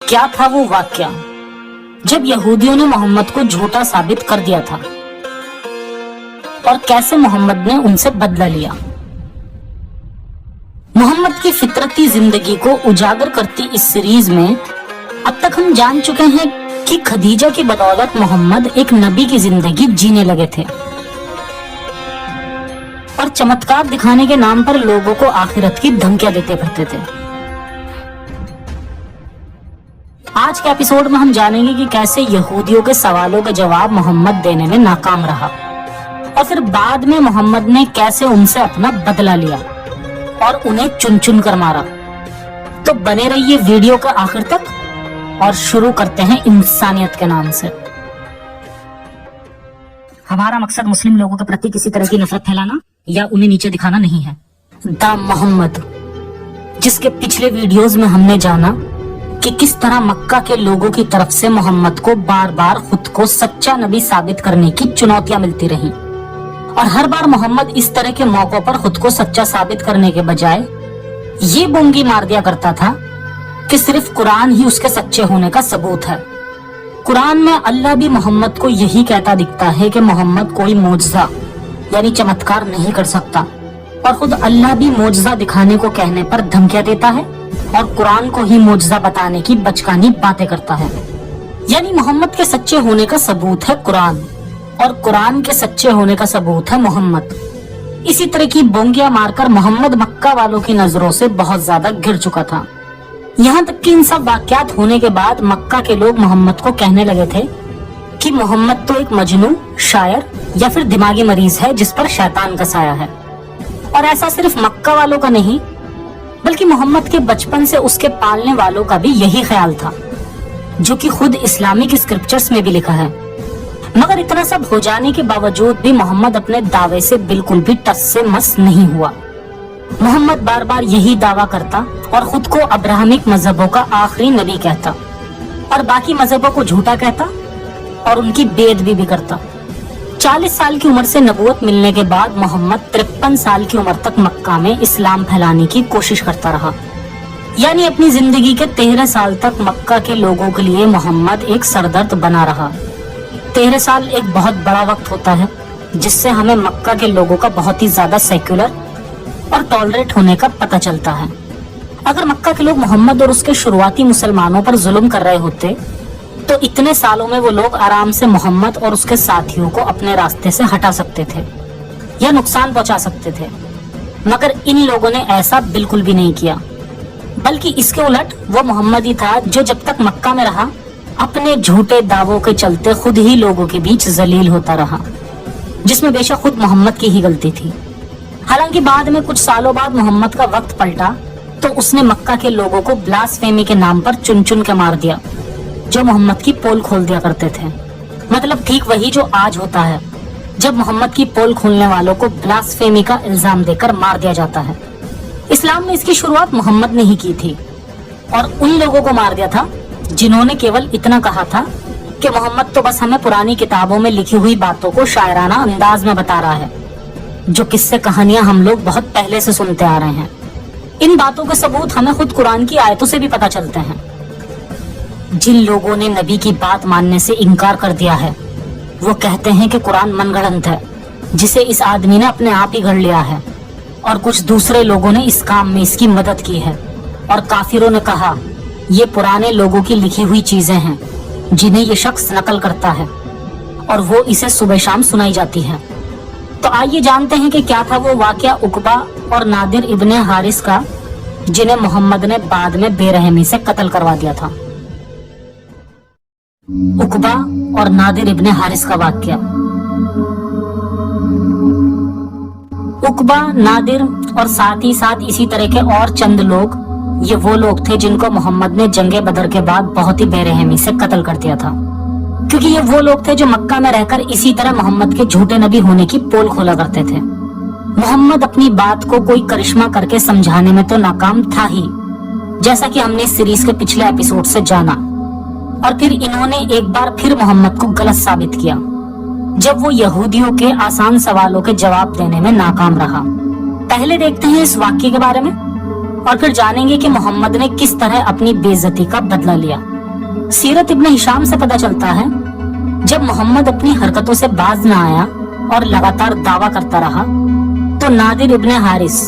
क्या था वो वाकया जब यहूदियों ने मोहम्मद को झूठा साबित कर दिया था और कैसे मोहम्मद ने उनसे बदला लिया। मोहम्मद की फितरती जिंदगी को उजागर करती इस सीरीज में अब तक हम जान चुके हैं कि खदीजा की बदौलत मोहम्मद एक नबी की जिंदगी जीने लगे थे और चमत्कार दिखाने के नाम पर लोगों को आखिरत की धमकियां देते फिरते थे। आज के एपिसोड में हम जानेंगे कि कैसे यहूदियों के सवालों का जवाब मोहम्मद देने में नाकाम रहा और फिर बाद में मोहम्मद ने कैसे उनसे अपना बदला लिया और उन्हें चुन चुन कर मारा। तो बने रहिए वीडियो का आखिर तक और शुरू करते हैं इंसानियत के नाम से। हमारा मकसद मुस्लिम लोगों के प्रति किसी तरह की नफरत फैलाना या उन्हें नीचे दिखाना नहीं है। द मोहम्मद, जिसके पिछले वीडियोस में हमने जाना कि किस तरह मक्का के लोगों की तरफ से मोहम्मद को बार बार खुद को सच्चा नबी साबित करने की चुनौतियां मिलती रहीं और हर बार मोहम्मद इस तरह के मौकों पर खुद को सच्चा साबित करने के बजाय ये बोंगी मार दिया करता था कि सिर्फ कुरान ही उसके सच्चे होने का सबूत है। कुरान में अल्लाह भी मोहम्मद को यही कहता दिखता है कि मोहम्मद कोई मोजज़ा यानी चमत्कार नहीं कर सकता और खुद अल्लाह भी मोजज़ा दिखाने को कहने पर धमकियां देता है और कुरान को ही मोजज़ा बताने की बचकानी बातें करता है। यानी मोहम्मद के सच्चे होने का सबूत है कुरान और कुरान के सच्चे होने का सबूत है मोहम्मद। इसी तरह की बोंगियां मारकर मोहम्मद मक्का वालों की नजरों से बहुत ज्यादा गिर चुका था। यहाँ तक कि इन सब वाकयात होने के बाद मक्का के लोग मोहम्मद को कहने लगे थे कि मोहम्मद तो एक मजनू, शायर या फिर दिमागी मरीज है जिस पर शैतान का साया है। और ऐसा सिर्फ मक्का वालों का नहीं बल्कि मोहम्मद के बचपन से उसके पालने वालों का भी यही ख्याल था, जो कि खुद इस्लामिक स्क्रिप्चर्स में भी लिखा है। मगर इतना सब हो जाने के बावजूद भी मोहम्मद अपने दावे से बिल्कुल भी टस से मस नहीं हुआ। मोहम्मद बार बार यही दावा करता और खुद को अब्राहमिक मजहबों का आखिरी नबी कहता और बाकी मजहबों को झूठा कहता और उनकी बेअदबी भी करता। 40 साल की उम्र से नबूवत मिलने के बाद मोहम्मद 53 साल की उम्र तक मक्का में इस्लाम फैलाने की कोशिश करता रहा। यानी अपनी जिंदगी के 13 साल तक मक्का के लोगों के लिए मोहम्मद एक सरदर्द बना रहा। 13 साल एक बहुत बड़ा वक्त होता है जिससे हमें मक्का के लोगों का बहुत ही ज्यादा सेक्युलर और टॉलरेट होने का पता चलता है। अगर मक्का के लोग मोहम्मद और उसके शुरुआती मुसलमानों पर जुल्म कर रहे होते तो इतने सालों में वो लोग आराम से मोहम्मद और उसके साथियों को अपने रास्ते से हटा सकते थे या नुकसान पहुंचा सकते थे। मगर इन लोगों ने ऐसा बिल्कुल भी नहीं किया, बल्कि इसके उलट वो मोहम्मद ही था जो जब तक मक्का में रहा अपने झूठे दावों के चलते खुद ही लोगों के बीच जलील होता रहा, जिसमें बेशक खुद मोहम्मद की ही गलती थी। हालांकि बाद में कुछ सालों बाद मोहम्मद का वक्त पलटा तो उसने मक्का के लोगों को ब्लास्फेमी के नाम पर चुन चुन के मार दिया, जो मोहम्मद की पोल खोल दिया करते थे। मतलब ठीक वही जो आज होता है, जब मोहम्मद की पोल खोलने वालों को ब्लास्फेमी का इल्जाम देकर मार दिया जाता है। इस्लाम में इसकी शुरुआत मोहम्मद ने ही की थी और उन लोगों को मार दिया था जिन्होंने केवल इतना कहा था कि मोहम्मद तो बस हमें पुरानी किताबों में लिखी हुई बातों को शायराना अंदाज में बता रहा है, जो किस्से कहानियां हम लोग बहुत पहले से सुनते आ रहे हैं। इन बातों के सबूत हमें खुद कुरान की आयतों से भी पता चलते हैं। जिन लोगों ने नबी की बात मानने से इनकार कर दिया है वो कहते हैं कि कुरान मनगढ़ंत है जिसे इस आदमी ने अपने आप ही गढ़ लिया है, और कुछ दूसरे लोगों ने इस काम में इसकी मदद की है। और काफिरों ने कहा ये पुराने लोगों की लिखी हुई चीजें हैं जिन्हें ये शख्स नकल करता है और वो इसे सुबह शाम सुनाई जाती है। तो आइए जानते हैं कि क्या था वो वाकया उकबा और नादिर इब्ने हारिस का, जिन्हें मोहम्मद ने बाद में बेरहमी से कत्ल करवा दिया था। उकबा और नादिर इब्ने हारिस का वाकया। उकबा, नादिर और साथ ही साथ इसी तरह के और चंद लोग, ये वो लोग थे जिनको मोहम्मद ने जंगे बदर के बाद बहुत ही बेरहमी से कत्ल कर दिया था, क्योंकि ये वो लोग थे जो मक्का में रहकर इसी तरह मोहम्मद के झूठे नबी होने की पोल खोला करते थे। मोहम्मद अपनी बात को कोई करिश्मा करके समझाने में तो नाकाम था ही, जैसा कि हमने इस सीरीज के पिछले एपिसोड से जाना। और फिर इन्होंने एक बार फिर मोहम्मद को गलत साबित किया जब वो यहूदियों के आसान सवालों के जवाब देने में नाकाम रहा। पहले देखते हैं इस वाक्य के बारे में और फिर जानेंगे कि मोहम्मद ने किस तरह अपनी बेइज्जती का बदला लिया सीरत इब्न हिशाम से पता चलता है जब मोहम्मद अपनी हरकतों से बाज न आया और लगातार दावा करता रहा तो नादिर इब्न हारिस,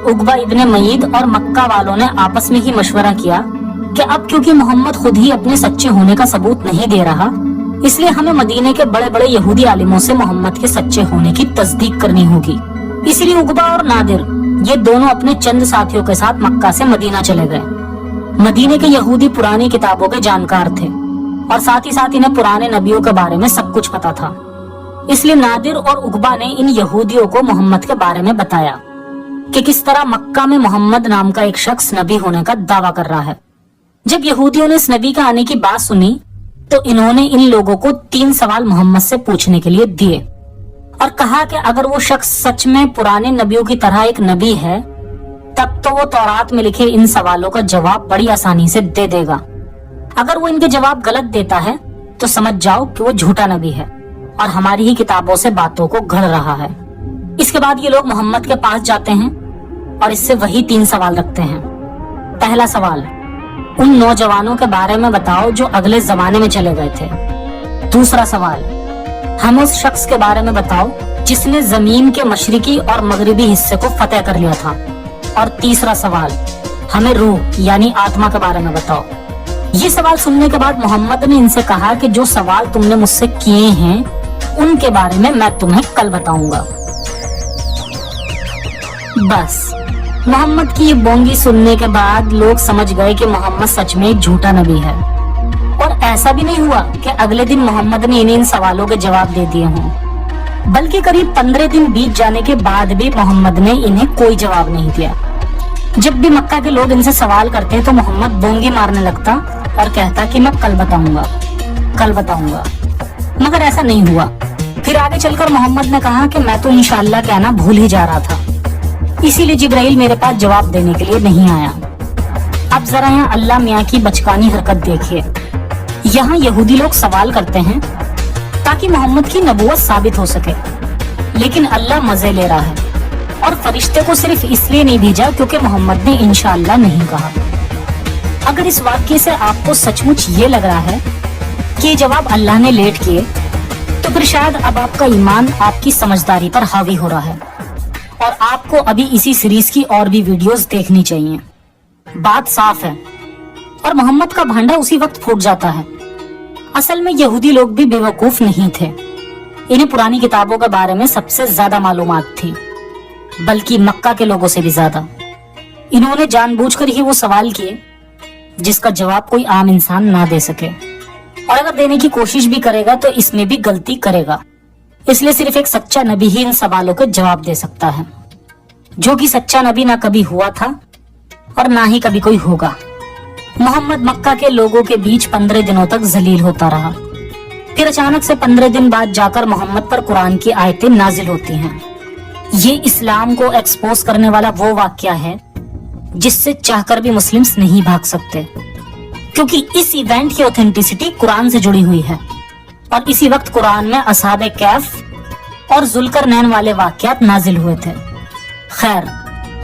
उकबा इब्न मईद और मक्का वालों ने आपस में ही मशवरा किया कि अब क्योंकि मोहम्मद खुद ही अपने सच्चे होने का सबूत नहीं दे रहा, इसलिए हमें मदीने के बड़े बड़े यहूदी आलिमों से मोहम्मद के सच्चे होने की तस्दीक करनी होगी। इसलिए उकबा और नादिर ये दोनों अपने चंद साथियों के साथ मक्का से मदीना चले गए। मदीने के यहूदी पुरानी किताबों के जानकार थे और साथ ही साथ इन्हें पुराने नबियों के बारे में सब कुछ पता था। इसलिए नादिर और उकबा ने इन यहूदियों को मोहम्मद के बारे में बताया कि किस तरह मक्का में मोहम्मद नाम का एक शख्स नबी होने का दावा कर रहा है। जब यहूदियों ने इस नबी का आने की बात सुनी तो इन्होंने इन लोगों को 3 सवाल मोहम्मद से पूछने के लिए दिए और कहा कि अगर वो शख्स सच में पुराने नबियों की तरह एक नबी है तब तो वो तौरात में लिखे इन सवालों का जवाब बड़ी आसानी से दे देगा। अगर वो इनके जवाब गलत देता है तो समझ जाओ कि वो झूठा नबी है और हमारी ही किताबों से बातों को गढ़ रहा है। इसके बाद ये लोग मोहम्मद के पास जाते हैं और इससे वही 3 सवाल रखते हैं। पहला सवाल, उन नौजवानों के बारे में बताओ जो अगले जमाने में चले गए थे। दूसरा सवाल, हमें उस शख्स के बारे में बताओ जिसने जमीन के मशरिकी और मगरिबी हिस्से को फतेह कर लिया था। और तीसरा सवाल, हमें रूह यानी आत्मा के बारे में बताओ। ये सवाल सुनने के बाद मोहम्मद ने इनसे कहा कि जो सवाल तुमने मुझसे किए हैं उनके बारे में मैं तुम्हें कल बताऊंगा। बस मोहम्मद की ये बोंगी सुनने के बाद लोग समझ गए कि मोहम्मद सच में एक झूठा नबी है। और ऐसा भी नहीं हुआ कि अगले दिन मोहम्मद ने इन्हें इन सवालों के जवाब दे दिए हों, बल्कि करीब 15 दिन बीत जाने के बाद भी मोहम्मद ने इन्हें कोई जवाब नहीं दिया। जब भी मक्का के लोग इनसे सवाल करते तो मोहम्मद बोंगी मारने लगता और कहता कि मैं कल बताऊंगा, कल बताऊंगा, मगर ऐसा नहीं हुआ। फिर आगे चलकर मोहम्मद ने कहा कि मैं तो इंशाअल्लाह कहना भूल ही जा रहा था, इसीलिए जिब्राइल मेरे पास जवाब देने के लिए नहीं आया। अब जरा यहाँ अल्लाह मियाँ की बचकानी हरकत देखिए। यहाँ यहूदी लोग सवाल करते हैं ताकि मोहम्मद की नबूवत साबित हो सके, लेकिन अल्लाह मजे ले रहा है और फरिश्ते को सिर्फ इसलिए नहीं भेजा क्योंकि मोहम्मद ने इंशाअल्लाह नहीं कहा। अगर इस वाक्य से आपको सचमुच ये लग रहा है कि ये जवाब अल्लाह ने लेट किए तो फिर शायद अब आपका ईमान आपकी समझदारी पर हावी हो रहा है और आपको अभी इसी सीरीज की और भी वीडियोस देखनी चाहिए। बात साफ है और मोहम्मद का भांडा उसी वक्त फूट जाता है। असल में यहूदी लोग भी बेवकूफ नहीं थे, इन्हें पुरानी किताबों के बारे में सबसे ज्यादा मालूमात थी, बल्कि मक्का के लोगों से भी ज्यादा। इन्होंने जानबूझकर ही वो सवाल किए जिसका जवाब कोई आम इंसान ना दे सके, और अगर देने की कोशिश भी करेगा तो इसमें भी गलती करेगा। इसलिए सिर्फ एक सच्चा नबी ही इन सवालों के जवाब दे सकता है, जो कि सच्चा नबी ना कभी हुआ था और ना ही कभी कोई होगा। मोहम्मद मक्का के लोगों के बीच 15 दिनों तक जलील होता रहा। फिर अचानक से 15 दिन बाद जाकर मोहम्मद पर कुरान की आयतें नाजिल होती हैं। ये इस्लाम को एक्सपोज करने वाला वो वाकया है जिससे चाहकर भी मुस्लिम्स नहीं भाग सकते, क्योंकि इस इवेंट की ऑथेंटिसिटी कुरान से जुड़ी हुई है और इसी वक्त कुरान में असहाबे कैफ और जुल्करनैन वाले वाकयात नाजिल हुए थे। खैर,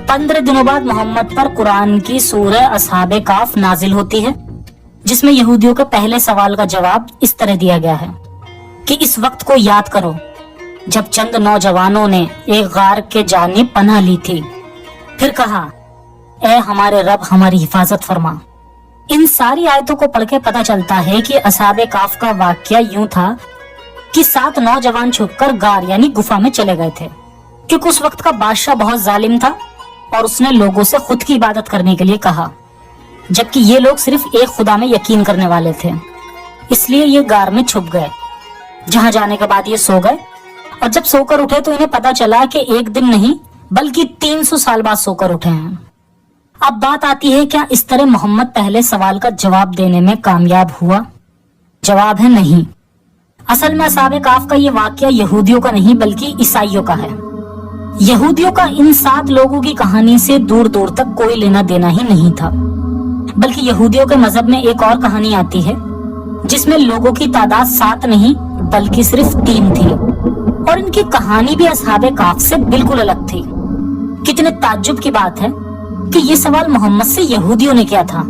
15 दिनों बाद मोहम्मद पर कुरान की सूरह असहाबे काफ नाजिल होती है, जिसमें यहूदियों के पहले सवाल का जवाब इस तरह दिया गया है कि इस वक्त को याद करो जब चंद नौजवानों ने एक गार के जानिब पनाह ली थी, फिर कहा ए हमारे रब हमारी हिफाजत फरमा। इन सारी आयतों को पढ़ के पता चलता है कि असहाबे काफ का वाकया यूं था कि 7 नौजवान छुपकर गार यानी गुफा में चले गए थे, क्योंकि उस वक्त का बादशाह बहुत जालिम था और उसने लोगों से खुद की इबादत करने के लिए कहा, जबकि ये लोग सिर्फ एक खुदा में यकीन करने वाले थे। इसलिए ये गार में छुप गए, जहां जाने के बाद ये सो गए, और जब सोकर उठे तो इन्हें पता चला कि एक दिन नहीं बल्कि 300 साल बाद सोकर उठे हैं। अब बात आती है, क्या इस तरह मोहम्मद पहले सवाल का जवाब देने में कामयाब हुआ? जवाब है नहीं। असल में असहाबे काफ का ये वाकया यहूदियों का नहीं बल्कि ईसाइयों का है। यहूदियों का इन 7 लोगों की कहानी से दूर दूर तक कोई लेना देना ही नहीं था, बल्कि यहूदियों के मजहब में एक और कहानी आती है जिसमें लोगों की तादाद 7 नहीं बल्कि सिर्फ 3 थी, और इनकी कहानी भी असहाबे काफ से बिल्कुल अलग थी। कितने ताज्जुब की बात है कि ये सवाल मोहम्मद से यहूदियों ने किया था,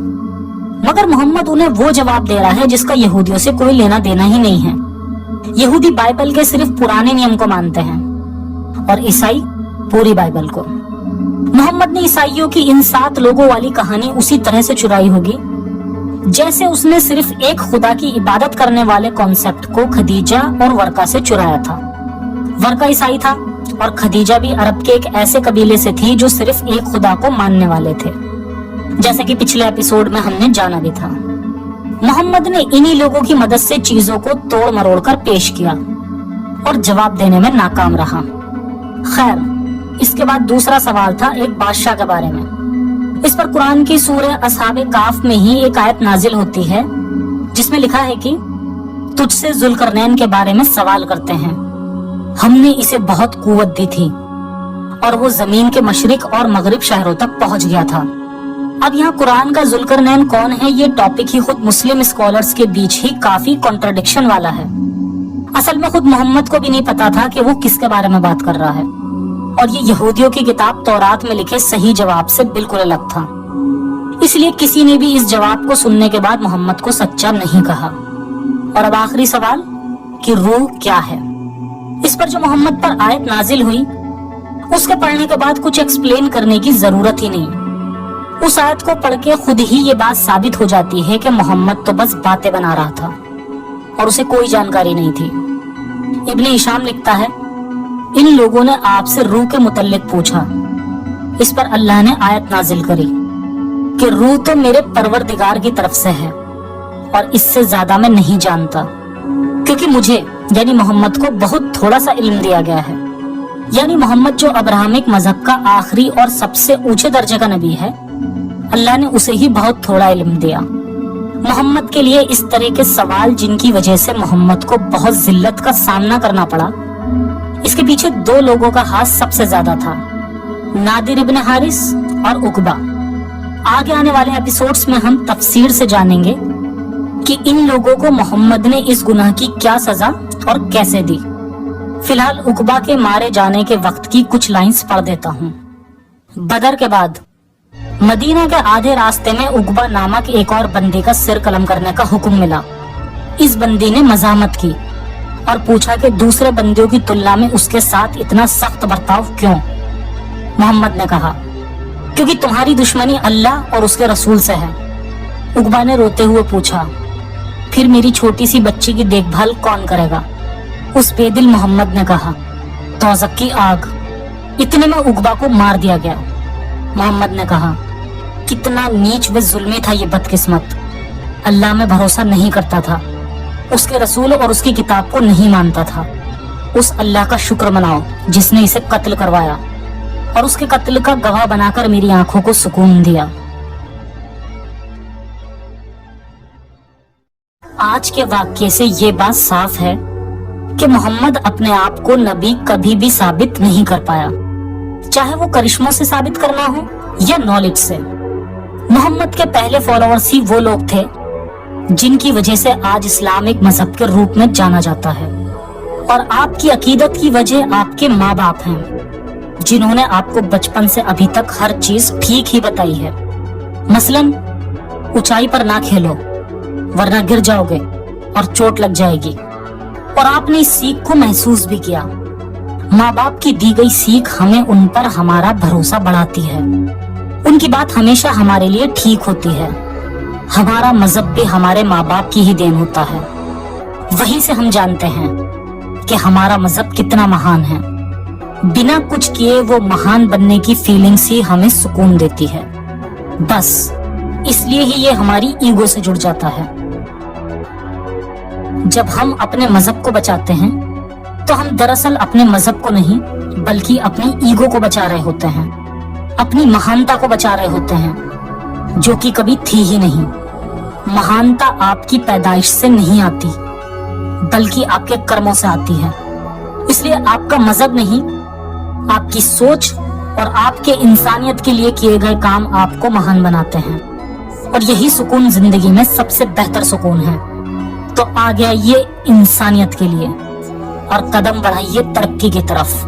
मगर मोहम्मद उन्हें वो जवाब दे रहा है जिसका यहूदियों से कोई लेना देना ही नहीं है। यहूदी बाइबल के सिर्फ पुराने नियम को मानते हैं और ईसाई पूरी बाइबल को। मोहम्मद ने ईसाइयों की इन 7 लोगों वाली कहानी उसी तरह से चुराई होगी जैसे उसने सिर्फ एक खुदा की इबादत करने वाले कॉन्सेप्ट को खदीजा और वर्का से चुराया था। वर्का ईसाई था और खदीजा भी अरब के एक ऐसे कबीले से थी जो सिर्फ एक खुदा को मानने वाले थे, जैसे कि पिछले एपिसोड में हमने जाना भी था। मोहम्मद ने इन्हीं लोगों की मदद से चीजों को तोड़ मरोड़ कर पेश किया और जवाब देने में नाकाम रहा। खैर, इसके बाद दूसरा सवाल था एक बादशाह के बारे में। इस पर कुरान की सूरह अस्हाबे काफ में ही एक आयत नाजिल होती है जिसमें लिखा है कि तुझसे जुल्करनैन के बारे में सवाल करते हैं, हमने इसे बहुत कुव्वत दी थी और वो जमीन के मशरिक और मगरिब शहरों तक पहुंच गया था। अब यहाँ कुरान का जुल्करनैन कौन है, ये टॉपिक ही खुद मुस्लिम स्कॉलर्स के बीच ही काफी कॉन्ट्रडिक्शन वाला है। असल में खुद मोहम्मद को भी नहीं पता था कि वो किसके बारे में बात कर रहा है और ये यहूदियों की किताब तौरात में लिखे सही जवाब से बिल्कुल अलग था। इसलिए किसी ने भी इस जवाब को सुनने के बाद मोहम्मद को सच्चा नहीं कहा। और अब आखिरी सवाल कि रूह क्या है। इस पर जो मोहम्मद पर आयत नाजिल हुई उसके पढ़ने के बाद कुछ एक्सप्लेन करने की जरूरत ही नहीं। उस आयत को पढ़ के खुद ही ये बात साबित हो जाती है कि मोहम्मद तो बस बातें बना रहा था और उसे कोई जानकारी नहीं थी। इब्ने हिशाम लिखता है, इन लोगों ने आपसे रूह के मुतल्लिक पूछा। इस पर अल्लाह ने आयत नाजिल करी कि रूह तो मेरे परवरदिगार की तरफ से है और इससे ज्यादा मैं नहीं जानता, क्योंकि मुझे यानी मोहम्मद को बहुत थोड़ा सा इल्म दिया गया है। यानी मोहम्मद जो अब्राहमिक मजहब का आखिरी और सबसे ऊंचे दर्जे का नबी है, अल्लाह ने उसे ही बहुत थोड़ा इल्म दिया। मोहम्मद के लिए इस तरह के सवाल जिनकी वजह से मोहम्मद को बहुत जिल्लत का सामना करना पड़ा, इसके पीछे 2 लोगों का हाथ सबसे ज्यादा था, नादिर इब्न हारिस और उकबा। आगे आने वाले एपिसोड्स में हम तफसीर से जानेंगे कि इन लोगों को मोहम्मद ने इस गुनाह की क्या सजा और कैसे दी। फिलहाल उकबा के मारे जाने के वक्त की कुछ लाइंस पढ़ देता हूँ। बदर के बाद मदीना के आधे रास्ते में उकबा नामक एक और बंदी का सिर कलम करने का हुक्म मिला। इस बंदी ने मजामत की और पूछा कि दूसरे बंदियों की तुलना में उसके साथ इतना सख्त बर्ताव क्यों। मोहम्मद ने कहा, क्योंकि तुम्हारी दुश्मनी अल्लाह और उसके रसूल से है। उकबा ने रोते हुए पूछा, फिर मेरी छोटी सी बच्ची की देखभाल कौन करेगा। उस बेदिल मोहम्मद ने कहा, तौज़क की आग। इतने में उकबा को मार दिया गया। मोहम्मद ने कहा, कितना नीच व जुल्मी था ये बदकिस्मत। अल्लाह में भरोसा नहीं करता था, उसके रसूल और उसकी किताब को नहीं मानता था। उस अल्लाह का शुक्र मनाओ जिसने इसे कत्ल करवाया और उसके कत्ल का गवाह बनाकर मेरी आंखों को सुकून दिया। आज के वाक्य से ये बात साफ है कि मोहम्मद अपने आप को नबी कभी भी साबित नहीं कर पाया, चाहे वो करिश्मों से साबित करना हो या नॉलेज से। मोहम्मद के पहले फॉलोअर्स ही वो लोग थे जिनकी वजह से आज इस्लामिक मजहब के रूप में जाना जाता है। और आपकी अकीदत की वजह आपके माँ बाप हैं, जिन्होंने आपको बचपन से अभी तक हर चीज ठीक ही बताई है। मसलन ऊंचाई पर ना खेलो वरना गिर जाओगे और चोट लग जाएगी। और आपने इस सीख को महसूस भी किया। माँ बाप की दी गई सीख हमें उन पर हमारा भरोसा बढ़ाती है। उनकी बात हमेशा हमारे लिए ठीक होती है। हमारा मजहब भी हमारे माँ बाप की ही देन होता है। वहीं से हम जानते हैं कि हमारा मजहब कितना महान है। बिना कुछ किए वो महान बनने की फीलिंग्स ही हमें सुकून देती है। बस इसलिए ही ये हमारी ईगो से जुड़ जाता है। जब हम अपने मजहब को बचाते हैं तो हम दरअसल अपने मजहब को नहीं बल्कि अपनी ईगो को बचा रहे होते हैं, अपनी महानता को बचा रहे होते हैं जो कि कभी थी ही नहीं। महानता आपकी पैदाइश से नहीं आती बल्कि आपके कर्मों से आती है। इसलिए आपका मजहब नहीं, आपकी सोच और आपके इंसानियत के लिए किए गए काम आपको महान बनाते हैं। और यही सुकून जिंदगी में सबसे बेहतर सुकून है। तो आ गया ये इंसानियत के लिए और कदम बढ़ाइए तरक्की की तरफ।